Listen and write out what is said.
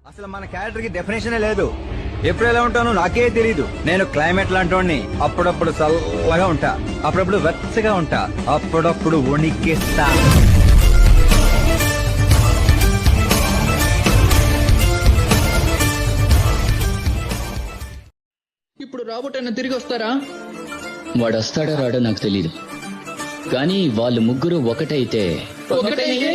అసలు మన క్యారెక్టర్ కి డెఫినేషనే లేదు. ఎప్పుడు ఎలా ఉంటానో నాకే తెలీదు. నేను క్లైమేట్ లాంటోడిని. అప్పుడప్పుడు చల్లగా ఉంటా, అప్పుడప్పుడు వెచ్చగా ఉంటా, అప్పుడప్పుడు వణికిస్తా. ఇప్పుడు రాబోటైనా తిరిగి వస్తారా? వాడు వస్తాడో రాడో నాకు తెలీదు, కానీ వాళ్ళు ముగ్గురు ఒకటైతే ఒకటైతే